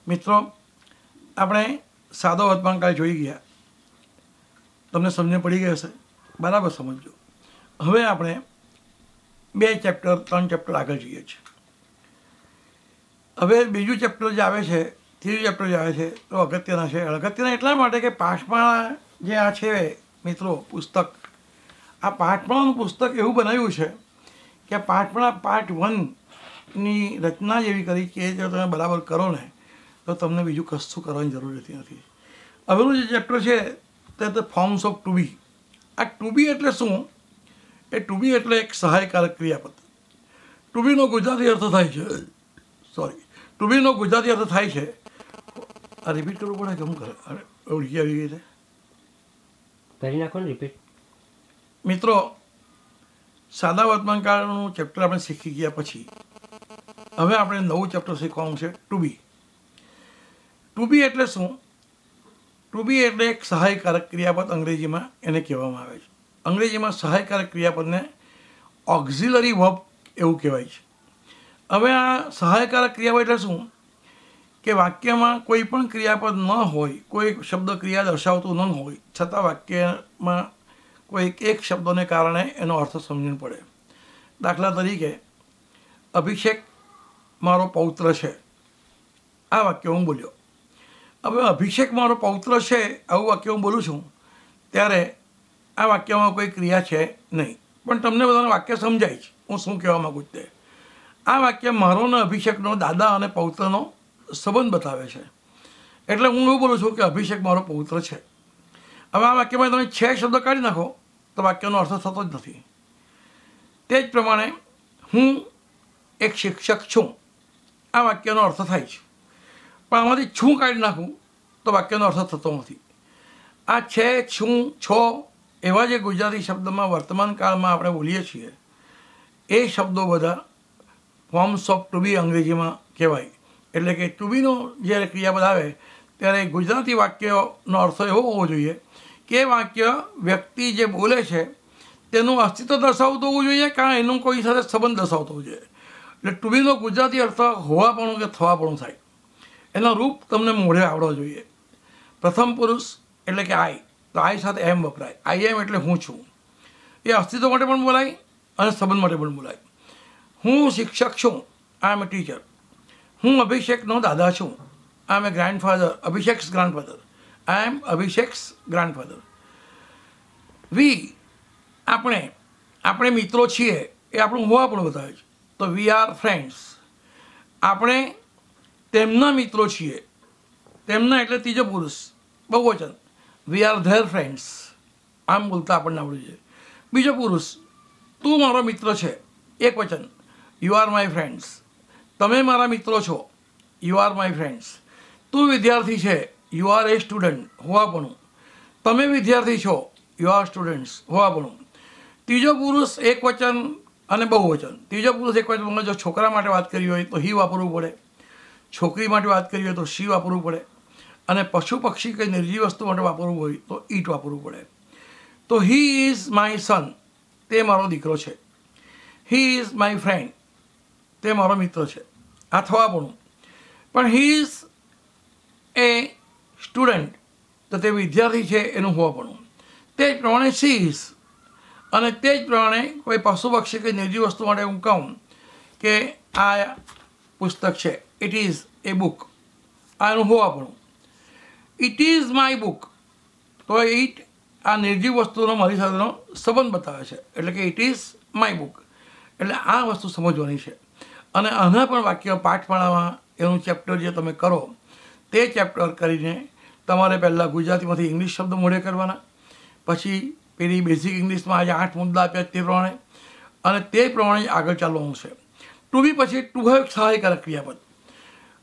મિત્રો, આપણે સાદો વર્તમાનકાળ જોઈ ગયા, તમને સમજ પડી ગઈ હશે, બરાબર સમજજો. હવે આપણે 2 ચેપ્ટર 3 ચેપ્ટર આગળ જઈએ છીએ. હવે બીજું ચેપ્ટર જે આવે છે, ત્રીજું ચેપ્ટર જે આવે છે, તો અગત્યના છે. અગત્યના એટલા માટે કે પાઠમાળા જે આ છે મિત્રો પુસ્તક, આ પાઠમાળાનું પુસ્તક એવું બનાવ્યું છે કે પાઠમાળા પાર્ટ 1ની રચના જેવી કરી કે જો તમે બરાબર કરો ને તો તમને બીજું કશું કરવાની જરૂર રહેતી નથી. હવેનું જે ચેપ્ટર છે તે ધ ફોર્મ્સ ઓફ ટુ બી. આ ટુ બી એટલે શું? એ ટુ બી એટલે એક સહાયકારક ક્રિયાપદ. ટુ બીનો ગુજરાતી અર્થ થાય છે, ટુ બીનો ગુજરાતી અર્થ થાય છે, આ રિપીટ કરવું પડે કેમ કરે? અરે ઓળખી આવી ગઈ છે, કરી નાખો ને રિપીટ. મિત્રો, સાદા વર્તમાનકાળનું ચેપ્ટર આપણે શીખી ગયા પછી હવે આપણે નવું ચેપ્ટર શીખવાનું છે, ટુ બી. ટુ બી એટલે શું? ટુ બી એટલે એક સહાયકારક ક્રિયાપદ, અંગ્રેજીમાં એને કહેવામાં આવે છે. અંગ્રેજીમાં સહાયકારક ક્રિયાપદને ઓક્ઝિલરી વર્બ એવું કહેવાય છે. હવે આ સહાયકારક ક્રિયાપદ એટલે શું? કે વાક્યમાં કોઈ પણ ક્રિયાપદ ન હોય, કોઈ શબ્દ ક્રિયા દર્શાવતું ન હોય, છતાં વાક્યમાં કોઈ એક શબ્દોને કારણે એનો અર્થ સમજણ પડે. દાખલા તરીકે, અભિષેક મારો પૌત્ર છે, આ વાક્ય હું બોલ્યો. હવે અભિષેક મારો પૌત્ર છે આવું વાક્ય હું બોલું છું ત્યારે આ વાક્યમાં કોઈ ક્રિયા છે નહીં, પણ તમને બધાને વાક્ય સમજાય છે હું શું કહેવા માગું છું તે. આ વાક્ય મારો ને અભિષેકનો, દાદા અને પૌત્રનો સંબંધ બતાવે છે. એટલે હું એવું બોલું છું કે અભિષેક મારો પૌત્ર છે. હવે આ વાક્યમાં તમે 6 શબ્દો કાઢી નાખો તો વાક્યનો અર્થ થતો જ નથી. તે જ પ્રમાણે હું એક શિક્ષક છું, આ વાક્યનો અર્થ થાય છે, પણ આમાંથી છું કાઢી નાખું તો વાક્યનો અર્થ થતો નથી. આ છે, છું, છો એવા જે ગુજરાતી શબ્દમાં વર્તમાન કાળમાં આપણે બોલીએ છીએ એ શબ્દો બધા ફોર્મ્સ ઓફ ટુ બી અંગ્રેજીમાં કહેવાય. એટલે કે ટુ બીનો જ્યારે ક્રિયાપદ આવે ત્યારે ગુજરાતી વાક્યનો અર્થ એવો હોવો જોઈએ કે વાક્ય વ્યક્તિ જે બોલે છે તેનું અસ્તિત્વ દર્શાવતું હોવું જોઈએ, કાં એનું કોઈ સાથે સંબંધ દર્શાવતો હોવું જોઈએ. એટલે ટુ બીનો ગુજરાતી અર્થ હોવાપણું કે થવાપણું થાય. એનો રૂપ તમને મોઢે આવડવો જોઈએ. પ્રથમ પુરુષ એટલે કે આઈ, તો આઈ સાથે એમ વપરાય. આઈ એમ એટલે હું છું. એ અસ્તિત્વ માટે પણ બોલાય અને સંબંધ માટે પણ બોલાય. હું શિક્ષક છું, આઈ એમ એ ટીચર. હું અભિષેકનો દાદા છું, આઈ એમ એ ગ્રાન્ડફાધર, અભિષેક્સ ગ્રાન્ડફાધર, આઈ એમ અભિષેક્સ ગ્રાન્ડફાધર. વી આપણે મિત્રો છીએ એ આપણું હોવાપણું બતાવે છે. તો વી આર ફ્રેન્ડ્સ. આપણે તેમના મિત્રો છીએ, તેમના એટલે ત્રીજો પુરુષ બહુવચન, વી આર ધેર ફ્રેન્ડ્સ. આમ બોલતા આપણને આવડવું જોઈએ. બીજો પુરુષ, તું મારો મિત્ર છે, એક વચન, યુ આર માય ફ્રેન્ડ્સ. તમે મારા મિત્રો છો, યુ આર માય ફ્રેન્ડ્સ. તું વિદ્યાર્થી છે, યુ આર એ સ્ટુડન્ટ, હોવાપણું. તમે વિદ્યાર્થી છો, યુ આર સ્ટુડન્ટ્સ, હોવાપણું. ત્રીજો પુરુષ એક વચન અને બહુવચન. ત્રીજો પુરુષ એક વચનમાં જો છોકરા માટે વાત કરી હોય તો હી વાપરવું પડે, છોકરી માટે વાત કરી હોય તો શી વાપરવું પડે, અને પશુ પક્ષી કંઈ નિર્જીવ વસ્તુ માટે વાપરવું હોય તો ઈટ વાપરવું પડે. તો હી ઇઝ માય સન, તે મારો દીકરો છે. હી ઇઝ માય ફ્રેન્ડ, તે મારો મિત્ર છે. આ થવાપણું. પણ હી ઇઝ એ સ્ટુડન્ટ, તો તે વિદ્યાર્થી છે એનું હોવાપણું. તે જ પ્રમાણે સી ઇઝ, અને તે જ પ્રમાણે કોઈ પશુ પક્ષી કે નિર્જીવ વસ્તુ માટે હું કહું કે આ પુસ્તક છે, ઇટ ઇઝ એ બુક, આ એનું હોવાપણું. ઇટ ઇઝ માય બુક, તો ઇટ આ નિર્જીવ વસ્તુનો મારી સાથેનો સંબંધ બતાવે છે, એટલે કે ઇટ ઇઝ માય બુક. એટલે આ વસ્તુ સમજવાની છે. અને આના પણ વાક્ય પાઠમાળામાં એનું ચેપ્ટર જે તમે કરો તે ચેપ્ટર કરીને તમારે પહેલાં ગુજરાતીમાંથી ઇંગ્લિશ શબ્દ મોઢે કરવાના, પછી પેલી બેઝિક ઇંગ્લિશમાં આજે 8 મુદ્દા આપ્યા તે પ્રમાણે, અને તે પ્રમાણે આગળ ચાલવાનું છે. ટુ બી પછી ટુ હેવ સહાયકારક ક્રિયાપદ.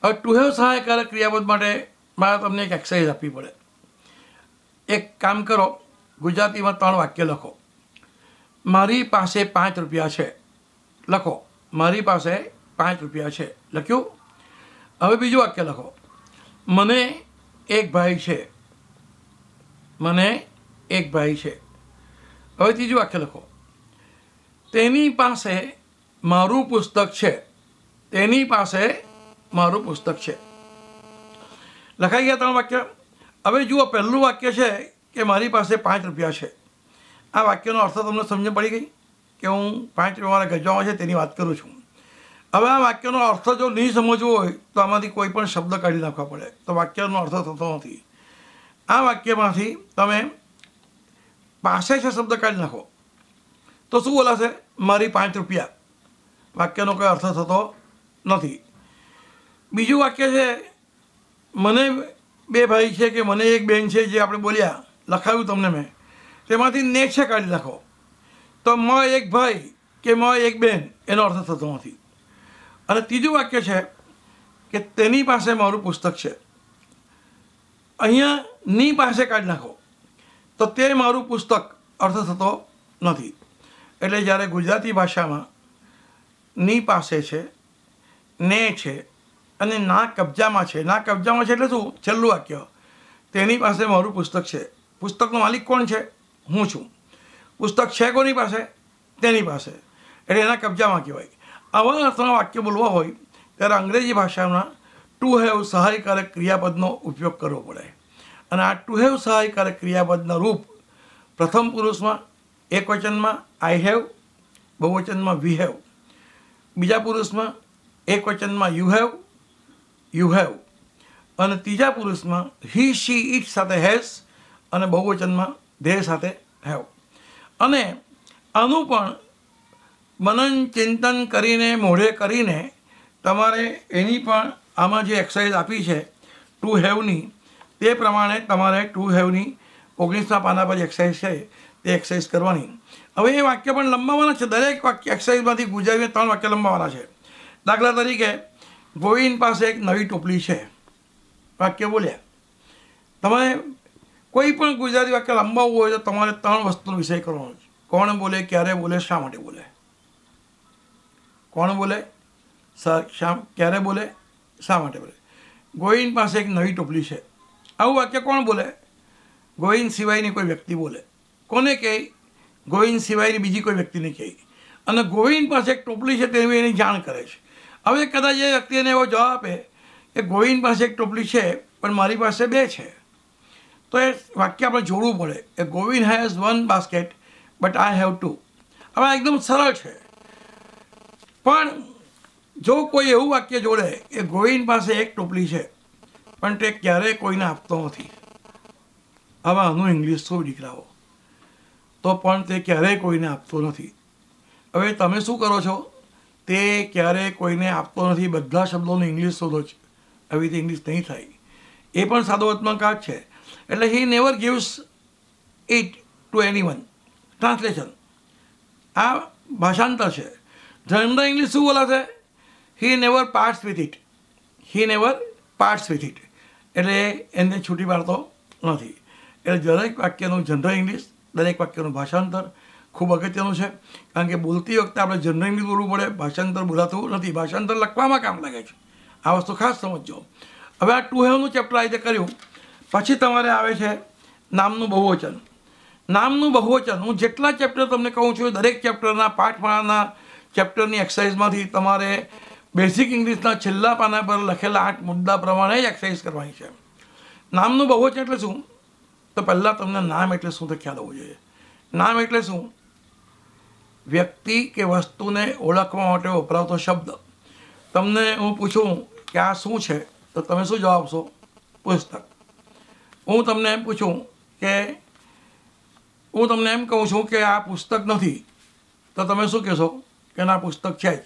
હવે ટુ હેવ સહાયકારક ક્રિયાપદ માટે મારે તમને એક એક્સરસાઇઝ આપવી પડે. એક કામ કરો, ગુજરાતીમાં 3 વાક્ય લખો. મારી પાસે 5 રૂપિયા છે, લખો. મારી પાસે 5 રૂપિયા છે, લખ્યું. હવે બીજું વાક્ય લખો. મને એક ભાઈ છે, મને એક ભાઈ છે. હવે ત્રીજું વાક્ય લખો. તેની પાસે મારું પુસ્તક છે, તેની પાસે મારું પુસ્તક છે. લખાઈ ગયા 3 વાક્ય. હવે જુઓ, પહેલું વાક્ય છે કે મારી પાસે 5 રૂપિયા છે. આ વાક્યનો અર્થ તમને સમજ પડી ગઈ કે હું 5 રૂપિયા ગજવામાં છે તેની વાત કરું છું. હવે આ વાક્યનો અર્થ જો નહીં સમજવો હોય તો આમાંથી કોઈ પણ શબ્દ કાઢી નાખવા પડે, તો વાક્યનો અર્થ થતો નથી. આ વાક્યમાંથી તમે પાસે છે શબ્દ કાઢી નાખો તો શું બોલાશે? મારી 5 રૂપિયા. વાક્યનો કોઈ અર્થ થતો નથી. બીજું વાક્ય છે મને 2 ભાઈ છે કે મને 1 બેન છે, જે આપણે બોલ્યા, લખાવ્યું તમને મેં, તેમાંથી ને છે કાઢી નાખો તો મ 1 ભાઈ કે મ 1 બેન એનો અર્થ થતો નથી. અને ત્રીજું વાક્ય છે કે તેની પાસે મારું પુસ્તક છે. અહીંયા ની પાસે કાઢી નાખો તો તે મારું પુસ્તક અર્થ થતો નથી. એટલે જ્યારે ગુજરાતી ભાષામાં ની પાસે છે, ને છે અને ના કબજામાં છે. ના કબજામાં છે એટલે શું? છેલ્લું વાક્ય, તેની પાસે મારું પુસ્તક છે. પુસ્તકનો માલિક કોણ છે? હું છું. પુસ્તક છે કોની પાસે? તેની પાસે. એટલે એના કબજામાં કહેવાય. આવા અર્થના વાક્ય બોલવા હોય ત્યારે અંગ્રેજી ભાષામાં ટુ હેવ સહાયકારક ક્રિયાપદનો ઉપયોગ કરવો પડે. અને આ ટુ હેવ સહાયકારક ક્રિયાપદના રૂપ પ્રથમ પુરુષમાં એકવચનમાં આઈ હેવ, બહુવચનમાં વી હેવ, બીજા પુરુષમાં એકવચનમાં યુ હેવ અને ત્રીજા પુરુષમાં હી, શી, ઇટ સાથે હેઝ અને બહુવચનમાં ધે સાથે હેવ. અને આનું પણ મનન ચિંતન કરીને મોઢે કરીને તમારે એની પણ આમાં જે એક્સરસાઇઝ આપી છે ટુ હેવની, તે પ્રમાણે તમારે ટુ હેવની 19મા પાના પર એક્સરસાઇઝ છે તે એક્સરસાઇઝ કરવાની. હવે એ વાક્ય પણ લંબાવવાના છે. દરેક વાક્ય એક્સરસાઇઝમાંથી ગુજારીને 3 વાક્ય લંબાવવાના છે. દાખલા તરીકે ગોવિંદ પાસે એક નવી ટોપલી છે, વાક્ય બોલ્યા. તમારે કોઈ પણ ગુજરાતી વાક્ય લંબાવવું હોય તો તમારે 3 વસ્તુનો વિષય કરવાનો છે. કોણ બોલે, ક્યારે બોલે, શા માટે બોલે. કોણ બોલે, ક્યારે બોલે, શા માટે બોલે. ગોવિંદ પાસે એક નવી ટોપલી છે. આવું વાક્ય કોણ બોલે? ગોવિંદ સિવાયની કોઈ વ્યક્તિ બોલે. કોને કહે? ગોવિંદ સિવાયની બીજી કોઈ વ્યક્તિને કહે. અને ગોવિંદ પાસે એક ટોપલી છે તેની એની જાણ કરે છે. હવે કદાચ એ વ્યક્તિને એવો જવાબ આપે કે ગોવિંદ પાસે એક ટોપલી છે પણ મારી પાસે 2 છે, તો એ વાક્ય આપણે જોડવું પડે. એ Govind has 1 basket but I have 2. હવે આ એકદમ સરળ છે. પણ જો કોઈ એવું વાક્ય જોડે કે ગોવિંદ પાસે એક ટોપલી છે પણ તે ક્યારેય કોઈને આપતો નથી, હવે આનું ઇંગ્લિશ શું દીકરાઓ? તો પણ તે ક્યારેય કોઈને આપતો નથી. હવે તમે શું કરો છો? તે ક્યારેય કોઈને આપતો નથી બધા શબ્દોનું ઇંગ્લિશ શોધો છો. આવી રીતે ઇંગ્લિશ નહીં થાય. એ પણ સાદો વર્તમાનકાળ છે. એટલે he never gives it to anyone. Translation, આ ભાષાંતર છે. જનરલ ઇંગ્લિશ શું બોલાશે? He never parts with it. He never parts with it એટલે એને છૂટી પાડતો નથી. એટલે દરેક વાક્યનું જનરલ ઇંગ્લિશ, દરેક વાક્યનું ભાષાંતર ખૂબ અગત્યનું છે. કારણ કે બોલતી વખતે આપણે જનરલ ઇંગ્લિશ બોલવું પડે, ભાષાંતર બોલાતું નથી. ભાષાંતર લખવામાં કામ લાગે છે. આ વસ્તુ ખાસ સમજજો. હવે આ ટુ હેવનું ચેપ્ટર આ રીતે કર્યું. પછી તમારે આવે છે નામનું બહુવચન. નામનું બહુવચન હું જેટલા ચેપ્ટર તમને કહું છું દરેક ચેપ્ટરના પાઠમાળાના ચેપ્ટરની એક્સરસાઇઝમાંથી તમારે બેઝિક ઇંગ્લિશના છેલ્લા પાના પર લખેલા 8 મુદ્દા પ્રમાણે જ એક્સરસાઇઝ કરવાની છે. નામનું બહુવચન એટલે શું? તો પહેલાં તમને નામ એટલે શું તે ખ્યાલ હોવો જોઈએ. નામ એટલે શું? વ્યક્તિ કે વસ્તુને ઓળખવા માટે વપરાતો શબ્દ. તમને હું પૂછું કે આ શું છે તો તમે શું જવાબ આપશો? પુસ્તક. હું તમને એમ પૂછું કે હું તમને એમ કહું છું કે આ પુસ્તક નથી તો તમે શું કહેશો? કે ના, પુસ્તક છે જ.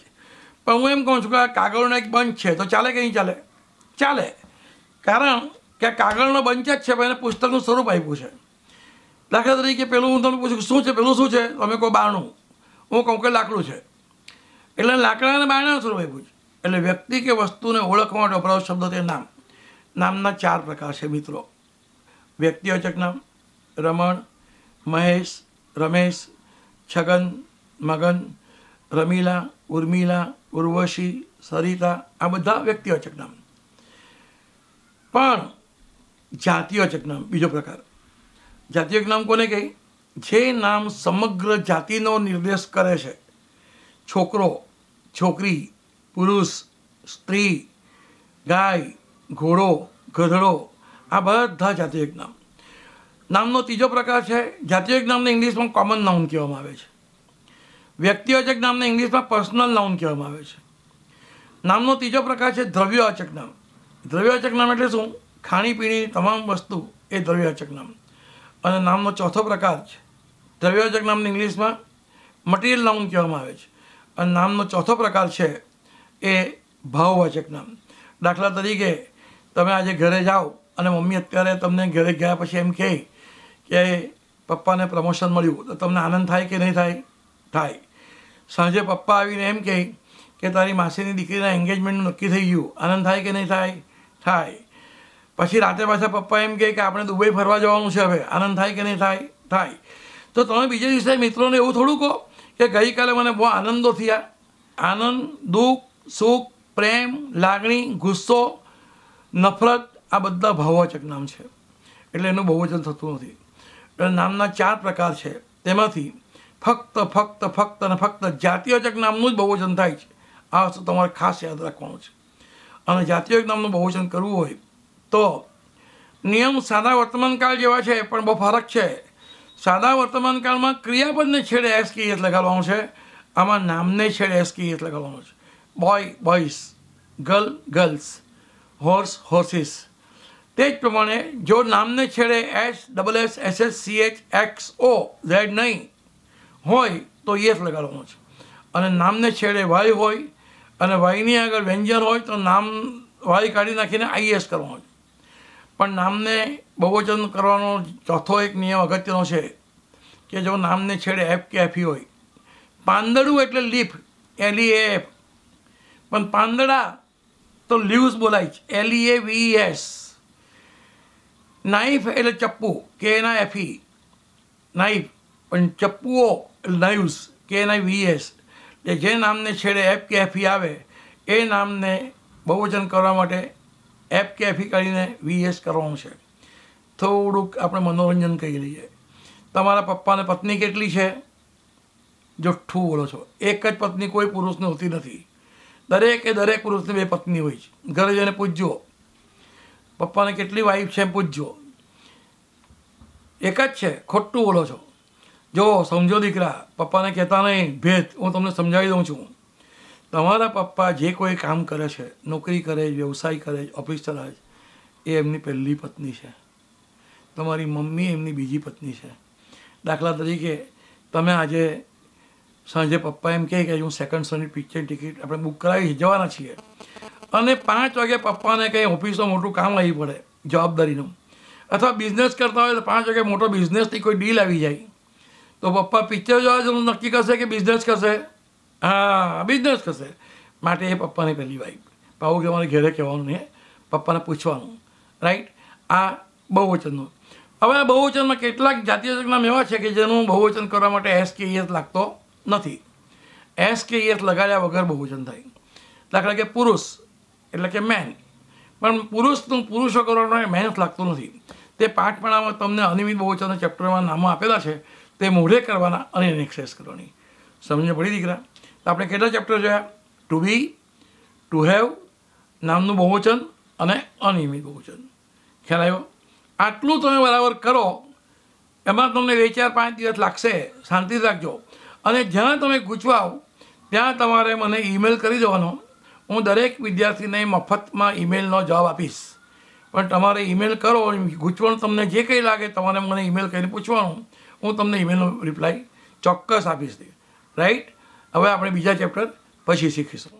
પણ હું એમ કહું છું કે આ કાગળનો એક બંચ છે તો ચાલે કે નહીં ચાલે? ચાલે. કારણ કે કાગળનો બંચ જ છે પણ એને પુસ્તકનું સ્વરૂપ આપ્યું છે. દાખલા તરીકે પેલું હું તમને પૂછું શું છે? પેલું શું છે? તમે કહો બારણું. હું કહું કે લાકડું છે. એટલે લાકડા અને બારણાનું સ્વરૂપ આપ્યું છે. એટલે વ્યક્તિ કે વસ્તુને ઓળખવા માટે વપરાતો શબ્દ તે નામ. નામના 4 પ્રકાર છે મિત્રો. વ્યક્તિવાચક નામ રમણ, મહેશ, રમેશ, છગન, મગન, રમીલા, ઉર્મિલા, ઉર્વશી, સરિતા, આ બધા વ્યક્તિવાચક નામ. પણ જાતિવાચક નામ બીજો પ્રકાર. જાતિવાચક નામ કોને કહે? જે નામ સમગ્ર જાતિનો નિર્દેશ કરે છે. છોકરો, છોકરી, પુરુષ, સ્ત્રી, ગાય, ઘોડો, ગધડો, આ બધા જાતિયોગ નામ. નામનો ત્રીજો પ્રકાર છે જાતિયોગ નામને ઇંગ્લિશમાં કોમન નાઉન કહેવામાં આવે છે. વ્યક્તિવાચક નામને ઇંગ્લિશમાં પર્સનલ નાઉન કહેવામાં આવે છે. નામનો ત્રીજો પ્રકાર છે દ્રવ્યવાચક નામ. દ્રવ્યવાચક નામ એટલે શું? ખાણીપીણીની તમામ વસ્તુ એ દ્રવ્યવાચક નામ. અને નામનો ચોથો પ્રકાર છે દ્રવ્યવાચક નામને ઇંગ્લિશમાં મટીરિયલ નાઉન કહેવામાં આવે છે. અને નામનો ચોથો પ્રકાર છે એ ભાવવાચક નામ. દાખલા તરીકે તમે આજે ઘરે જાઓ અને મમ્મી અત્યારે તમને ઘરે ગયા પછી એમ કહે કે પપ્પાને પ્રમોશન મળ્યું, તો તમને આનંદ થાય કે નહીં થાય? થાય. સાંજે પપ્પા આવીને એમ કહે કે તારી માસીની દીકરીના એન્ગેજમેન્ટનું નક્કી થઈ ગયું, આનંદ થાય કે નહીં થાય? થાય. પછી રાતે પાછા પપ્પા એમ કહે કે આપણે દુબઈ ફરવા જવાનું છે, હવે આનંદ થાય કે નહીં થાય? થાય. તો તમે બીજે દિવસે મિત્રોને એવું થોડું કહો કે ગઈકાલે મને બહુ આનંદો થયા. આનંદ, દુઃખ, સુખ, પ્રેમ, લાગણી, ગુસ્સો, નફરત, આ બધા ભાવવાચક નામ છે. એટલે એનું બહુવચન થતું નથી. એટલે નામના 4 પ્રકાર છે. તેમાંથી ફક્ત અને ફક્ત જાતિવાચક નામનું જ બહુવચન થાય છે. આ વસ્તુ તમારે ખાસ યાદ રાખવાનું છે. અને જાતિવાચક નામનું બહુવચન કરવું હોય તો નિયમ સાદા વર્તમાનકાળ જેવા છે, પણ બહુ ફરક છે. સાદા વર્તમાનકાળમાં ક્રિયાપદને છેડે એસ કે એસ લગાડવાનું છે. આમાં નામને છેડે એસ કે એસ લગાડવાનું છે. Boy boys, girl girls, horse horses. તે જ પ્રમાણે જો નામને છેડે SSSSCHXOZ નહીં હોય તો યસ લગાડવાનો છે. અને નામને છેડે વાય હોય અને વાયની આગળ વ્યંજન હોય તો નામ વાય કાઢી નાખીને IS કરવાનો છે. પણ નામને બહુવચન કરવાનો ચોથો એક નિયમ અગત્યનો છે કે જો નામને છેડે એફ કે એફી હોય. પાંદડું એટલે લીફ, LEAF, પણ પાંદડા તો લીવ્સ બોલાય છે, LEAVES. નાઈફ એટલે ચપ્પુ, KNIFE, નાઈફ, પણ ચપ્પુઓ એટલે નાઇવ્સ, KNIVES. એટલે જે નામને છેડે એફ કે એફી આવે એ નામને બહુવચન કરવા માટે એફ કે એફી કરીને VS કરવાનું છે. થોડુંક આપણે મનોરંજન કરી લઈએ. તમારા પપ્પાને પત્ની કેટલી છે? જુઠ્ઠું બોલો છો. એક જ પત્ની કોઈ પુરુષને હોતી નથી. દરેક પુરુષને 2 પત્ની હોય છે. ઘરે જઈને પૂછજો પપ્પાને કેટલી વાઈફ છે, પૂછજો. એક જ છે. ખોટું બોલો છો. જો સમજો દીકરા, પપ્પાને કહેતા નહીં ભેદ. હું તમને સમજાવી દઉં છું. તમારા પપ્પા જે કોઈ કામ કરે છે, નોકરી કરે, વ્યવસાય કરે, ઓફિસ ચલાવે છે, એ એમની પહેલી પત્ની છે. તમારી મમ્મી એમની બીજી પત્ની છે. દાખલા તરીકે તમે આજે સાંજે પપ્પા એમ કહે કે હું સેકન્ડ શોની પિક્ચર ટિકિટ આપણે બુક કરાવી જવાના છીએ, અને 5 વાગે પપ્પાને કંઈ ઓફિસમાં મોટું કામ આવી પડે જવાબદારીનું, અથવા બિઝનેસ કરતા હોય તો 5 વાગે મોટો બિઝનેસની કોઈ ડીલ આવી જાય, તો પપ્પા પિક્ચર જોવા જવાનું નક્કી કરશે કે બિઝનેસ કરશે? હા, બિઝનેસ કરશે. માટે એ પપ્પાની પહેલી વાઈફ. પાવું કે અમારે ઘરે કહેવાનું નહીં, પપ્પાને પૂછવાનું. રાઈટ? આ બહુવચનનું. હવે આ બહુવચનમાં કેટલાક જાતિવાચક નામ એવા છે કે જેનું બહુવચન કરવા માટે એસ કે એસ લાગતો નથી. એસ કે એસ લગાડ્યા વગર બહુવચન થાય. દાખલા કે પુરુષ એટલે કે મેન, પણ પુરુષો કરવા માટે મેન્સ લાગતું નથી. તે પાઠપણામાં તમને અનિયમિત બહુવચનના ચેપ્ટરમાં નામો આપેલા છે, તે મોઢે કરવાના અને એને એક્સેસ કરવાની. સમજ પડી દીકરા? તો આપણે કેટલા ચેપ્ટર જોયા? ટુ બી, ટુ હેવ, નામનું બહુવચન અને અનિયમિત બહુવચન. ખ્યાલ આવ્યો? આટલું તમે બરાબર કરો, એમાં તમને 2-4-5 દિવસ લાગશે. શાંતિ રાખજો. અને જ્યાં તમે ગૂંચવાઓ ત્યાં તમારે મને ઈમેલ કરી દેવાનો. હું દરેક વિદ્યાર્થીને મફતમાં ઈમેલનો જવાબ આપીશ. પણ તમારે ઈમેલ કરો, ગૂંચવણ તમને જે કંઈ લાગે તમારે મને ઈમેલ કરીને પૂછવાનું. હું તમને ઈમેલનો રિપ્લાય ચોક્કસ આપીશ. રાઈટ? હવે આપણે બીજા ચેપ્ટર પછી શીખીશું.